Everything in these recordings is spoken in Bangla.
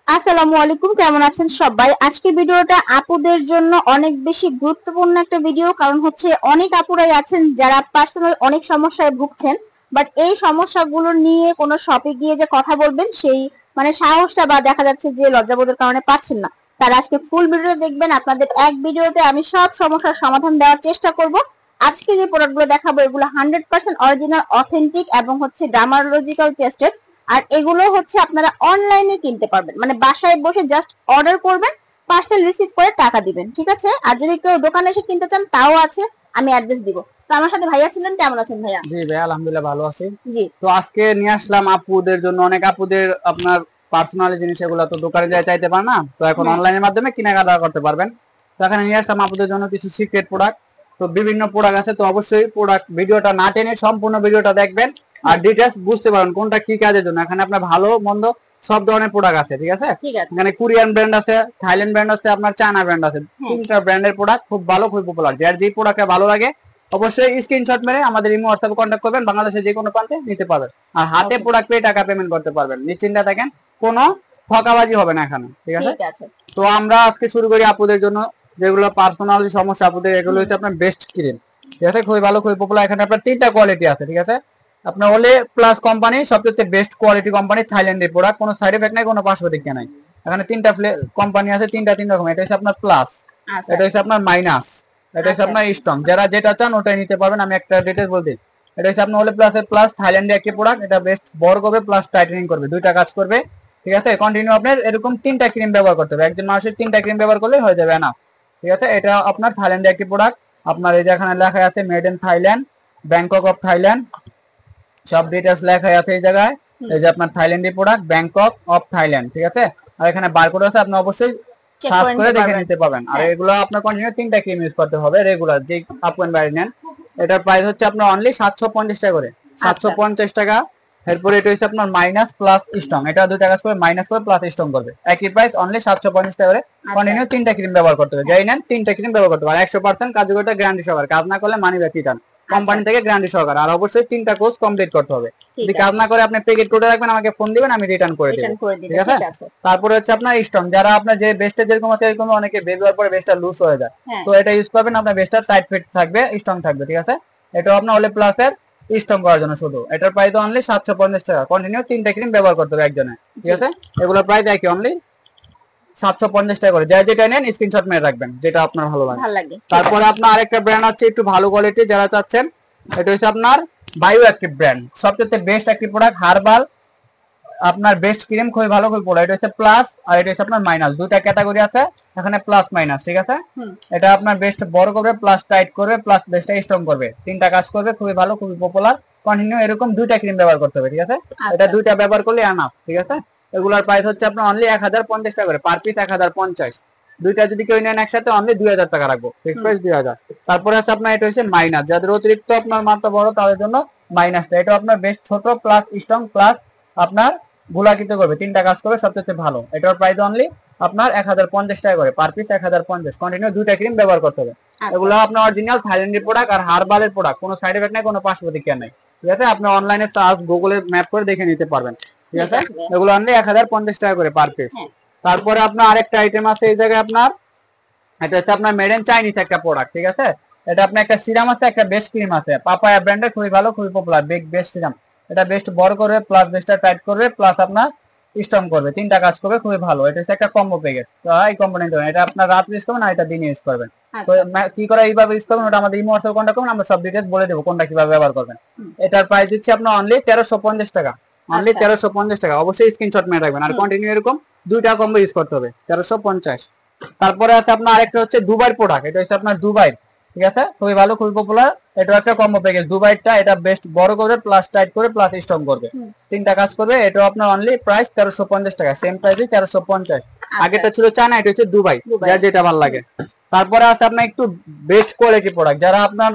আসসালামু আলাইকুম, কেমন আছেন সবাই? আজকে ভিডিওটা আপুদের জন্য অনেক বেশি গুরুত্বপূর্ণ একটা ভিডিও। কারণ হচ্ছে অনেক আপুরাই আছেন যারা পার্সোনাল অনেক সমস্যায় ভুগছেন, বাট এই সমস্যাগুলো নিয়ে কোনো শপে গিয়ে যে কথা বলবেন সেই সাহসটা বা দেখা যাচ্ছে যে লজ্জাবোধের কারণে পারছেন না। তারা আজকে ফুল ভিডিও দেখবেন। আপনাদের এক ভিডিওতে আমি সব সমস্যার সমাধান দেওয়ার চেষ্টা করব। আজকে যে প্রোডাক্টগুলো দেখাবো এগুলো 100% অরিজিনাল, অথেন্টিক এবং হচ্ছে ডার্মাটোলজিক্যাল টেস্টেড। আর এগুলো হচ্ছে আপনারা অনলাইনে কিনতে পারবেন, বাসায় বসে জাস্ট অর্ডার করবেন, পার্সেল রিসিভ করে টাকা দিবেন, ঠিক আছে? আর যদি কেউ দোকানে এসে কিনতে চান তাও আছে, আমি অ্যাড্রেস দিব। তো আমার সাথে ভাইয়া ছিলেন, কেমন আছেন ভাইয়া? জি ভাই, আলহামদুলিল্লাহ ভালো আছি। জি। তো আজকে নিয়ে আসলাম আপুদের জন্য, অনেক আপুদের আপনার পার্সোনালি জিনিস এগুলো তো দোকানে যায় চাইতে পারে না, তো এখন অনলাইনের মাধ্যমে কেনাকাটা করতে পারবেন। তো এখানে নিয়ে আসলাম আপুদের জন্য কিছু সিক্রেট প্রোডাক্ট। তো বিভিন্ন প্রোডাক্ট আছে, তো অবশ্যই প্রোডাক্ট ভিডিওটা না টেনে সম্পূর্ণ ভিডিওটা দেখবেন আর ডিটেইলস বুঝতে পারবেন কোনটা কি কাজের জন্য। এখানে আপনার ভালো মন্দ সব ধরনের প্রোডাক্ট আছে, ঠিক আছে? এখানে কোরিয়ান ব্র্যান্ড আছে, থাইল্যান্ড ব্র্যান্ড আছে, আপনার চায়না ব্র্যান্ড আছে। তিনটা ব্র্যান্ডের প্রোডাক্ট খুব ভালো, খুব পপুলার। যার যে প্রোডাক্টটা ভালো লাগে অবশ্যই স্ক্রিনশট মেরে আমাদের ইমো হোয়াটসঅ্যাপে কন্ট্যাক্ট করবেন, বাংলাদেশের যে কোনো প্রান্তে নিতে পারবেন। আর হাতে প্রোডাক্ট পেয়ে টাকা পেমেন্ট করতে পারবেন, নিশ্চিন্তে থাকেন, কোনো ঠকাবাজি হবে না এখানে, ঠিক আছে? তো আমরা আজকে শুরু করি আপুদের জন্য যেগুলো পার্সোনাল সমস্যা আপুদের, এগুলো হচ্ছে আপনার বেস্ট ক্রিম, ঠিক আছে? খুবই ভালো, খুবই পপুলার। এখানে আপনার তিনটা কোয়ালিটি আছে, ঠিক আছে? আপনার ওলে প্লাস কোম্পানি সবচেয়ে বেস্ট কোয়ালিটি কোম্পানি, থাইল্যান্ডের প্রোডাক্ট, কোনো সাইড এফেক্ট নাই, কোনো পার্শ্ব প্রতিক্রিয়া নাই। এখানে তিনটা কোম্পানি আছে, তিন রকম। এটা হচ্ছে আপনার প্লাস, এটা হচ্ছে আপনার মাইনাস, এটা হচ্ছে আপনার স্ট্রং। যারা যেটা চান ওটাই নিতে পারবেন। আমি একটা ডিটেইলস বলতে, এটা হচ্ছে আপনার ওলে প্লাসের প্লাস, থাইল্যান্ডের একটি প্রোডাক্ট। এটা বেস্ট বড় করবে প্লাস টাইটেনিং করবে, দুইটা কাজ করবে, ঠিক আছে? কন্টিনিউ আপনার এরকম তিনটা ক্রিম ব্যবহার করতে হবে, একজন মানুষের তিনটা ক্রিম ব্যবহার করলে হয়ে যাবে না, ঠিক আছে? এটা আপনার থাইল্যান্ডের একটি প্রোডাক্ট। আপনার এই যে এখানে লেখা আছে made in Thailand, Bangkok of Thailand, সব ডিটেইলস লেখা আছে এই জায়গায়। এই যে আপনার থাইল্যান্ডের প্রোডাক্ট, ব্যাংকক অফ থাইল্যান্ড, ঠিক আছে? আর এখানে বারকোড আছে, আপনি অবশ্যই সার্চ করে দেখে নিতে পারবেন। আর এগুলো আপনার কন্টিনিউ তিনটা ক্রিম ইউজ করতে হবে রেগুলার, যে আপওয়েন বাইরে নেন। এটার প্রাইস হচ্ছে আপনার অনলি 750 টাকা করে, 750 টাকা। এরপরে এটা হচ্ছে আপনার মাইনাস প্লাস স্ট্রং, এটা দুইটা কাজ করে, মাইনাস করে প্লাস স্ট্রং করবে, একই প্রাইস অনলি 750 টাকা করে। কন্টিনিউ তিনটা ক্রিম ব্যবহার করতে হবে, যাই নেন তিনটা ক্রিম ব্যবহার করতে হবে। 100% কার্যকরিতা গ্যারান্টি সহকারে, কাজ না করলে মানি ব্যাক রিটার্ন কোম্পানি থেকে গ্যারান্টি সহকারে। আর অবশ্যই তিনটা কোর্স কমপ্লিট করতে হবে, যদি কাজ না করে আপনি প্যাকেট করে রাখবেন, আমাকে ফোন দিবেন, আমি রিটার্ন করে দেব, ঠিক আছে? তারপরে হচ্ছে আপনার স্ট্রং, যারা আপনার যে বেস্টে যেরকম আছে এরকম, অনেকে ব্যবহার করে বেস্টটা লুজ হয়ে যায়, তো এটা ইউজ করবেন, আপনার বেস্টটা টাইট ফিট থাকবে, স্ট্রং থাকবে, ঠিক আছে? এটা আপনার ওলে প্লাসের স্ট্রং করার জন্য শুধু। এটার প্রাইস অনলি 750 টাকা, কন্টিনিউ তিনটা ক্রিম ব্যবহার করতে হবে একজনে, ঠিক আছে? এগুলোর প্রাইস একই, অনলি 750 টাকা করে। যা যেটা নেন স্ক্রিনশট মেরে রাখবেন, যেটা আপনার ভালো লাগে। তারপরে আপনার আরেকটা ব্র্যান্ড আছে একটু ভালো কোয়ালিটি, যারা চাচ্ছেন, এটা হচ্ছে আপনার বায়ো অ্যাক্টিভ ব্র্যান্ড, সবচেয়ে বেস্ট একটি প্রোডাক্ট, হার্বাল আপনার বেস্ট ক্রিম, খুবই ভালো, খুবই ভালো। এটা হচ্ছে প্লাস আর এটা হচ্ছে আপনার মাইনাস, দুইটা ক্যাটাগরি আছে এখানে, প্লাস মাইনাস, ঠিক আছে? এটা আপনার বেস্ট বড় করবে, প্লাস টাইট করবে, প্লাস বেস্টটা স্ট্রং করবে, তিনটা কাজ করবে, খুবই ভালো, খুবই পপুলার। কন্টিনিউ এরকম দুইটা ক্রিম ব্যবহার করতে হবে, ঠিক আছে? এটা দুইটা ব্যবহার করলে এনাফ, ঠিক আছে? এগুলার প্রাইস হচ্ছে আপনার অনলি 1050 টাকা করে, পার পিস 1050। দুইটা যদি কেউ নেন একসাথে অনলি 2000 টাকা রাখবো, ফিক্স প্রাইস 2000। তারপরে আছে আপনার এটা হচ্ছে মাইনাস, যাদের অতিরিক্ত আপনার মাত্রা বড় তাদের জন্য মাইনাসটা। এটা আপনার বেস্ট ছোট প্লাস স্ট্রং প্লাস আপনার গোলাকৃত করবে, তিনটা কাজ করবে, সবচেয়ে ভালো। এটার প্রাইস অনলি আপনার 1050 টাকা করে, পার পিস 1050। কন্টিনিউ দুইটা ক্রিম ব্যবহার করতে হবে। এগুলো আপনার অরিজিনাল থাইল্যান্ডের প্রোডাক্ট আর হার্বালের প্রোডাক্ট, কোনো সাইড এফেক্ট নাই, কোনো পার্শ্ব প্রতিক্রিয়া নাই, ঠিক আছে? আপনি অনলাইনে সার্চ গুগলে ম্যাপ করে দেখে নিতে পারবেন, ঠিক আছে? এগুলো অনলি 1050 টাকা করে পার পিস। তারপরে আপনার আরেকটা আইটেম আছে এই জায়গায় আপনার, এটা হচ্ছে আপনার মেড ইন চাইনিজ একটা প্রোডাক্ট, ঠিক আছে? এটা আপনার একটা সিরাম আছে, একটা বেস্ট ক্রিম আছে, পাপায়া ব্র্যান্ডের, খুবই ভালো, খুবই পপুলার, বিগ বেস্ট সিরাম। এটা বেস্ট বড় করবে, প্লাস বেস্টটা টাইট করবে, প্লাস আপনার স্ট্রং করবে, তিনটা কাজ করবে, খুবই ভালো। এটা হচ্ছে একটা কম্বো প্যাকেজ, তো এই কোম্পানি দেবেন, এটা আপনার রাত ইউজ করবেন আর এটা দিনে ইউজ করবেন। তো কি করে এইভাবে ইউজ করবেন ওটা আমাদের ইমো হোয়াটসঅ্যাপ কন্টাক্ট করবেন, আমরা সব ডিটেইলস বলে দেবো কোনটা কিভাবে ব্যবহার করবেন। এটার প্রাইস দিচ্ছি আপনার অনলি 1350 টাকা, অনলি 1350 টাকা। অবশ্যই স্ক্রিনশট মেরে রাখবেন, আর কন্টিনিউ এরকম দুইটা কম্বো ইউজ করতে হবে, 1350। তারপরে আছে আপনার আরেকটা হচ্ছে দুবাইয়ের প্রোডাক্ট, এটা হচ্ছে আপনার দুবাই, ঠিক আছে? খুবই ভালো, খুবই পপুলার। এটা একটা কম্বো প্যাকেজ, দুবাইটা, এটা বেস্ট বড় করবে, প্লাস টাইট করে, প্লাস স্ট্রং করবে, তিনটা কাজ করবে। এটা আপনার অনলি প্রাইস 1350 টাকা, সেম প্রাইসে 1350। আগেটা ছিল চায়না, এটা হচ্ছে দুবাই, যার যেটা ভালো লাগে। তারপরে আছে আপনার একটু বেস্ট কোয়ালিটি প্রোডাক্ট, যারা আপনার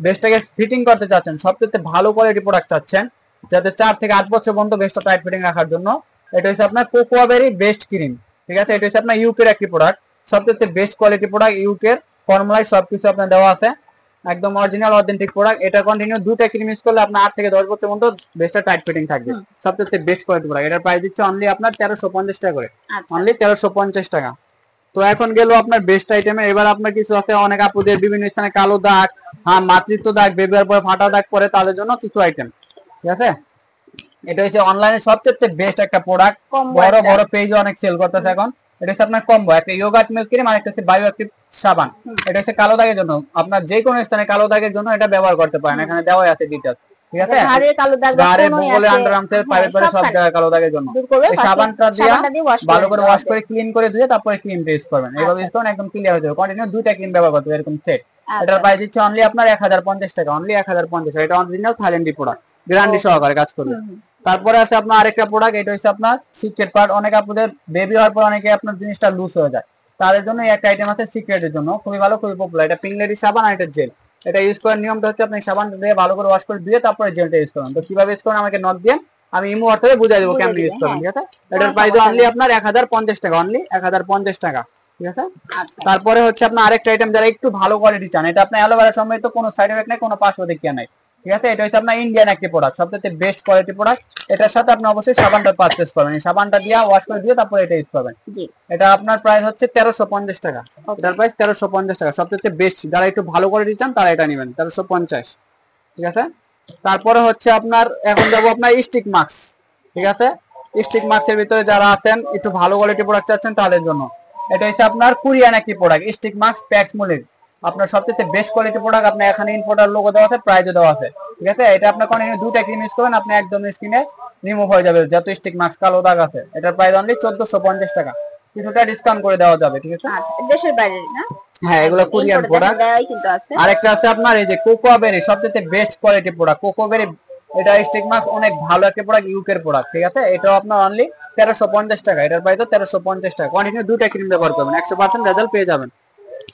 বেস্টটাকে ফিটিং করতে চাচ্ছেন, সবচেয়ে ভালো কোয়ালিটি প্রোডাক্ট চাচ্ছেন, যাতে 4 থেকে 8 বছর পর্যন্ত বেস্টটা টাইট ফিটিং রাখার জন্য, এটা হচ্ছে আপনার কোকোয়া বেরি বেস্ট ক্রিম, ঠিক আছে? এটা হচ্ছে আপনার ইউকের একটি প্রোডাক্ট, সবচেয়ে বেস্ট কোয়ালিটি প্রোডাক্ট, ইউকের ফর্মুলায় সবকিছু আপনার দেওয়া আছে। একদম অরিজিনাল অথেন্টিক প্রোডাক্ট। এটা কন্টিনিউ দুইটা ক্রিম ইউজ করলে আপনার 8 থেকে 10 বছর পর্যন্ত বেস্টটা টাইট ফিটিং থাকবে। সবচেয়ে বেস্ট কোয়ালিটি প্রোডাক্ট। এটার প্রাইস দিচ্ছে অনলি আপনার 1350 টাকা করে, অনলি 1350 টাকা। তো এখন গেল আপনার বেস্ট আইটেমে। এবার আপনার কিছু আছে, অনেক আপুদের বিভিন্ন স্থানে কালো দাগ, মাতৃত্ব দাগ, বেবির পরে ফাটা দাগ পরে, তাদের জন্য কিছু আইটেম, ঠিক আছে। এটা হচ্ছে অনলাইনে সবচেয়ে বেস্ট একটা প্রোডাক্ট, বড় বড় পেজে অনেক সেল করতেছে এখন। এটা হচ্ছে আপনার কম্বো, একটা ইয়োগাট মিল্ক ক্রিম আর একটা হচ্ছে বায়ো অ্যাক্টিভ সাবান। এটা হচ্ছে কালো দাগের জন্য, আপনার যে কোনো স্থানে কালো দাগের জন্য এটা ব্যবহার করতে পারেন, এখানে দেওয়া আছে ডিটেইলস, ঠিক আছে। গাড়ির বগলে, আন্ডারআর্মসের পায়ের পরে সব জায়গায় কালো দাগের জন্য এই সাবানটা দিয়ে ভালো করে ওয়াশ করে ক্লিন করে ধুয়ে তারপরে ক্রিম ইউজ করবেন। এইভাবে ইউজ করুন, একদম ক্লিয়ার হয়ে যাবে। কন্টিনিউ দুইটা ক্রিম ব্যবহার করতে হবে এরকম সেট। এটার প্রাইস দিচ্ছে অনলি আপনার 1050 টাকা, অনলি 1050 টাকা। এটা অরিজিনাল থাইল্যান্ডি প্রোডাক্ট, গ্যারান্টি সহকারে কাজ করবে। তারপরে আছে আপনার আরেকটা প্রোডাক্ট, এটা হচ্ছে আপনার সিক্রেট পার্ট। অনেক আপনাদের বেবি হওয়ার পর অনেকে আপনার জিনিসটা লুজ হয়ে যায়, তাদের জন্য একটা আইটেম আছে সিক্রেটের জন্য, খুবই ভালো, খুবই পপুলার। এটা পিঙ্ক লেডি সাবান আর এটা জেল। এটা ইউজ করার নিয়মটা হচ্ছে আপনি সাবানটা দিয়ে ভালো করে ওয়াশ করে দিয়ে তারপরে জেলটা ইউজ করুন। তো কিভাবে ইউজ করুন আমাকে নক দিয়ে, আমি ইমো হোয়াটসঅ্যাপে বুঝাই দেবো কেমন ইউজ করবেন, ঠিক আছে। এটার প্রাইস অনলি আপনার 1050 টাকা, অনলি 1050 টাকা, ঠিক আছে। তারপরে হচ্ছে আপনার আরেকটা আইটেম, যারা একটু ভালো কোয়ালিটি চান, এটা আপনার অ্যালোভেরা সময় তো কোনো সাইড এফেক্ট নাই, কোনো পার্শ্ব প্রতিক্রিয়া নাই, ঠিক আছে। এটা হচ্ছে আপনার ইন্ডিয়ান একটি প্রোডাক্ট, সবচেয়ে বেস্ট কোয়ালিটি প্রোডাক্ট। এটার সাথে আপনি অবশ্যই সাবানটা পারচেজ করবেন, এই সাবানটা দিয়ে ওয়াশ করে দিয়ে তারপরে এটা ইউজ করবেন। এটা আপনার প্রাইস হচ্ছে 1350 টাকা, এটার প্রাইস 1350 টাকা, সবচেয়ে বেস্ট। যারা একটু ভালো কোয়ালিটি চান তারা এটা নেবেন, 1350, ঠিক আছে। তারপরে হচ্ছে আপনার এখন যাবো আপনার স্টিক মাস্ক, ঠিক আছে। স্টিক মাস্কের ভিতরে যারা আছেন একটু ভালো কোয়ালিটি প্রোডাক্ট চাচ্ছেন তাদের জন্য এটা হচ্ছে আপনার কোরিয়ান একটি প্রোডাক্ট, স্টিক মাস্ক প্যাক্স মোলিড, আপনার সবচেয়ে বেস্ট কোয়ালিটি প্রোডাক্ট। আপনার এখানে ইম্পোর্টার লোগো দেওয়া আছে, প্রাইসও দেওয়া আছে, ঠিক আছে। এটা আপনার কন্টিনিউ দুইটা ক্রিম ইউজ করবেন, আপনি একদম স্কিনে রিমুভ হয়ে যাবে যত স্টিক মাস্ক কালো দাগ আছে। এটার প্রাইস অনলি 1450 টাকা, কিছুটা ডিসকাউন্ট করে দেওয়া যাবে, ঠিক আছে। দেশের বাইরে না, হ্যাঁ এগুলো কোরিয়ান প্রোডাক্ট। আরেকটা আছে আপনার এই যে কোকো বেরি, সবচেয়ে বেস্ট কোয়ালিটি প্রোডাক্ট কোকো বেরি। এটা স্টিক মাস্ক অনেক ভালো একটা প্রোডাক্ট, ইউকের প্রোডাক্ট, ঠিক আছে। এটাও আপনার অনলি 1350 টাকা, এটার প্রাইস 1350 টাকা। কন্টিনিউ দুইটা ক্রিম ব্যবহার করবেন, 100% রেজাল্ট পেয়ে যাবেন।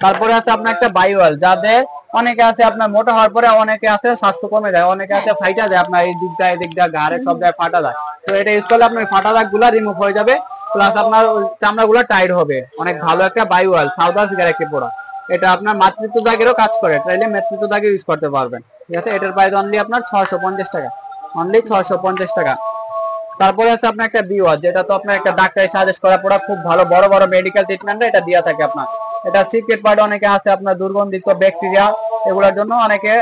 তারপরে আছে আপনার একটা বায়োয়াল, যাদের অনেকে আছে আপনার মোটা হওয়ার পরে অনেকে আছে স্বাস্থ্য কমে যায়, অনেকে আছে ফাইটা যায়, আপনার এই দিকটা এই দিকটা ঘাড়ে সব জায়গায় ফাটা যায়। তো এটা ইউজ করলে আপনার ফাটা দাগ গুলা রিমুভ হয়ে যাবে, প্লাস আপনার চামড়া গুলা টাইট হবে। অনেক ভালো একটা বায়োয়াল, সাউথ আফ্রিকার একটা প্রোডাক্ট। এটা আপনার মাতৃত্ব দাগেরও কাজ করে, তাইলে মাতৃত্ব দাগে ইউজ করতে পারবেন, ঠিক আছে। এটার প্রাইস অনলি আপনার 650 টাকা, অনলি 650 টাকা। তারপরে আছে আপনার একটা বিওয়াজ, যেটা তো আপনার একটা ডাক্তারি সাজেস্ট করা প্রোডাক্ট, খুব ভালো, বড় বড় মেডিকেল ট্রিটমেন্টে এটা দেওয়া থাকে আপনার। এটা সিক্রেট পার্ট অনেকে আছে আপনার দুর্গন্ধিত ব্যাকটেরিয়া এগুলোর জন্য অনেকে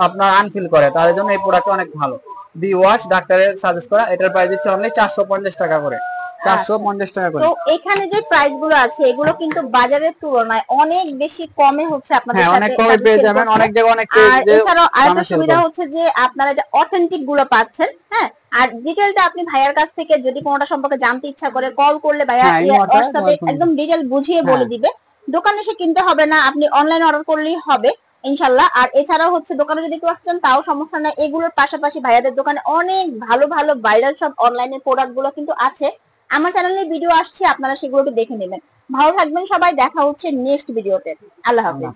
আপনার আনফিল করে, তাদের জন্য এই প্রোডাক্ট অনেক ভালো। বি ওয়াশ ডাক্তারের সাজেস্ট করা, এটার প্রাইস দিচ্ছে অনলি 450 টাকা করে, 450 টাকা করে। তো এখানে যে প্রাইস গুলো আছে এগুলো কিন্তু বাজারের তুলনায় অনেক বেশি কমে হচ্ছে আপনাদের সাথে, অনেক কমে পেয়ে যাবেন, অনেক জায়গায় অনেক পেজ। আর এছাড়াও আরেকটা সুবিধা হচ্ছে যে আপনারা এটা অথেন্টিক গুলো পাচ্ছেন, হ্যাঁ। আর ডিটেইলটা আপনি ভাইয়ার কাছ থেকে যদি কোনোটা সম্পর্কে জানতে ইচ্ছা করে কল করলে ভাইয়া হোয়াটসঅ্যাপে একদম ডিটেইল বুঝিয়ে বলে দিবে। দোকানে এসে কিনতে হবে না, আপনি অনলাইন অর্ডার করলেই হবে ইনশাল্লাহ। আর এছাড়াও হচ্ছে দোকানে যদি কেউ আসছেন তাও সমস্যা নাই, এগুলোর পাশাপাশি ভাইয়াদের দোকানে অনেক ভালো ভালো ভাইরাল সব অনলাইনের প্রোডাক্ট গুলো কিন্তু আছে। আমার চ্যানেলে ভিডিও আসছে, আপনারা সেগুলো দেখে নেবেন। ভালো থাকবেন সবাই, দেখা হচ্ছে নেক্সট ভিডিওতে। আল্লাহ হাফেজ।